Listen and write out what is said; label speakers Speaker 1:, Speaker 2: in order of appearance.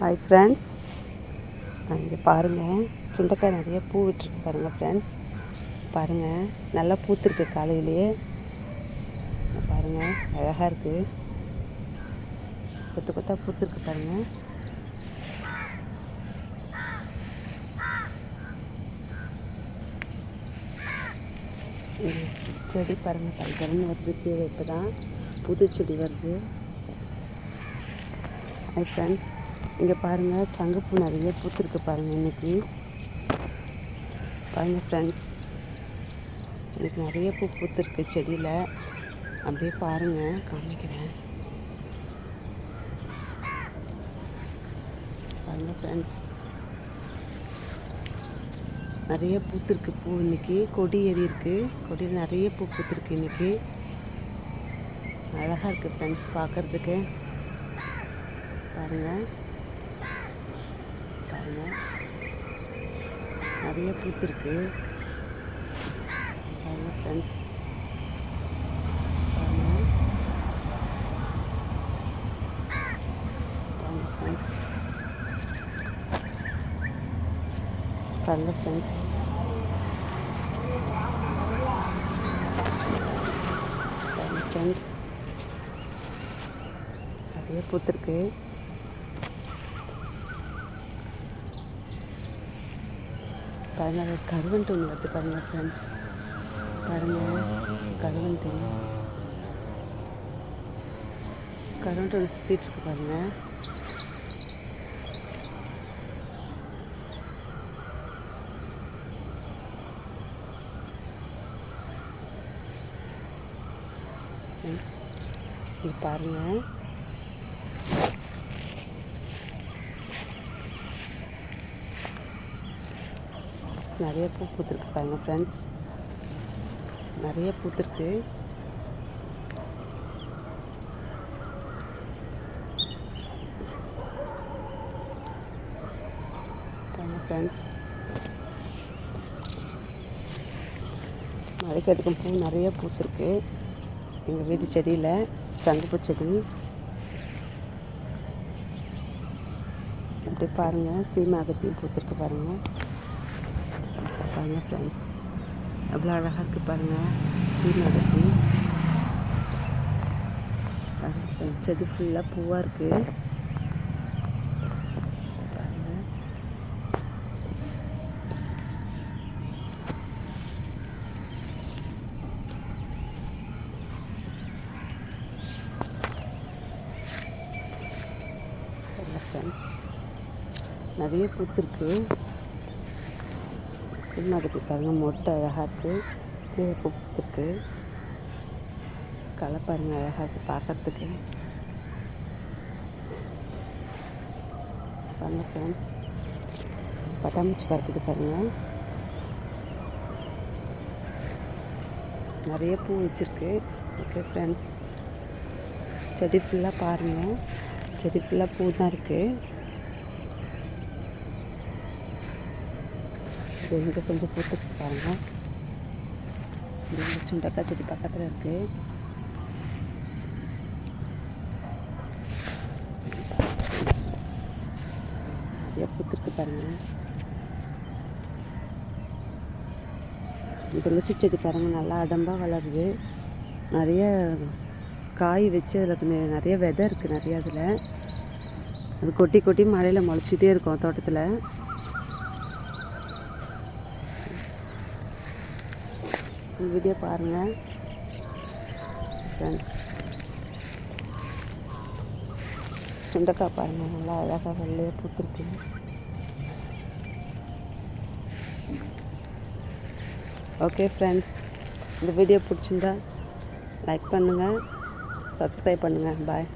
Speaker 1: Hi friends, இங்கே பாருங்கள், சுண்டைக்காய் நிறைய பூ விட்டுருக்கு பாருங்கள் ஃப்ரெண்ட்ஸ். பாருங்கள், நல்லா பூத்துருக்கு காலையிலேயே. பாருங்கள், அழகாக இருக்குது. கொத்து கொத்தாக பூத்துருக்கு பாருங்கள். செடி பாருங்கள், கல்கரன்னு வருது கீழே. இப்போ தான் புது செடி வருது. ஹாய் ஃப்ரெண்ட்ஸ், இங்கே பாருங்கள், சங்குப்பூ நிறைய பூத்துருக்கு பாருங்கள். இன்றைக்கி பாருங்கள் ஃப்ரெண்ட்ஸ், இன்றைக்கி நிறைய பூ பூத்துருக்கு செடியில். அப்படியே பாருங்கள், காமிக்கிறேன் பாருங்கள் ஃப்ரெண்ட்ஸ். நிறைய பூத்துருக்கு பூ இன்றைக்கி. கொடி ஏறி இருக்குது, கொடியில் நிறைய பூ பூத்துருக்கு இன்றைக்கி. அழகாக இருக்குது ஃப்ரெண்ட்ஸ் பார்க்குறதுக்கு. பாருங்கள் பாருங்கள், நிறைய பூத்துருக்கு பாருங்கள் ஃப்ரெண்ட்ஸ். பாருங்கள் பாருங்கள் ஃப்ரெண்ட்ஸ். பாருங்கள் ஃப்ரெண்ட்ஸ், பாருங்கள் ஃப்ரெண்ட்ஸ், நிறைய பூத்துருக்கு. பாருங்கள், கருவண்டு ஒன்று வருது பாருங்கள் ஃப்ரெண்ட்ஸ். பாருங்கள், கருவண்டு ஒன்று சுற்றிட்டுருக்கு பாருங்கள். ஃப்ரெண்ட்ஸ், இது பாருங்கள், நிறைய பூ பூத்துருக்கு பாருங்கள் ஃப்ரெண்ட்ஸ். நிறைய பூத்துருக்கு. பாருங்கள் ஃப்ரெண்ட்ஸ், மழைக்கிறதுக்கு பூ நிறைய பூத்துருக்கு எங்கள் வீட்டு செடியில். சங்குப்பூ செடி. அப்படியே பாருங்கள், சீமாகத்தையும் பூத்துருக்கு பாருங்கள். பாருங்கள் ஃப்ரெண்ட்ஸ், எவ்வளோ அழகாக இருக்குது பாருங்கள் சீமாகத்தி. பாருங்கள், செடி ஃபுல்லாக பூவாக இருக்குது பாருங்கள். பாருங்கள் ஃப்ரெண்ட்ஸ், நிறைய பூத்துருக்கு. சீமாகத்தி பாருங்கள், மொட்டை அழகாக இருக்குது. கீழே பூத்துருக்கு. களை பாருங்கள், அழகாக இருக்குது பார்க்கறதுக்கு. பாருங்கள் ஃப்ரெண்ட்ஸ், பட்டாம்பூச்சி பறக்குது பாருங்கள். நிறைய பூ வச்சுருக்கு. ஓகே ஃப்ரெண்ட்ஸ், செடி ஃபுல்லாக பாருங்கள், செடி ஃபுல்லாக பூ தான் இருக்குது. இங்கே கொஞ்சம் பூத்துருக்கு பாருங்கள். இந்த சுண்டைக்காய் செடி பக்கத்தில் இருக்குது. நிறைய பூத்துருக்கு பாருங்கள். இந்த துளசி செடி பாருங்கள், நல்லா அடம்பாக வளருது. நிறைய காய் வச்சு அதில் நிறைய விதை இருக்குது நிறைய. அதில் அது கொட்டி கொட்டி மழையில் முளைச்சிட்டே இருக்கும் தோட்டத்தில். இந்த வீடியோ பாருங்கள் ஃப்ரெண்ட்ஸ். சுண்டைக்காய் பாருங்கள், நல்லா அழகாக வெள்ளையாக பூத்துருக்கு. ஓகே ஃப்ரெண்ட்ஸ், இந்த வீடியோ பிடிச்சிருந்தா லைக் பண்ணுங்கள், சப்ஸ்கிரைப் பண்ணுங்கள். பாய்.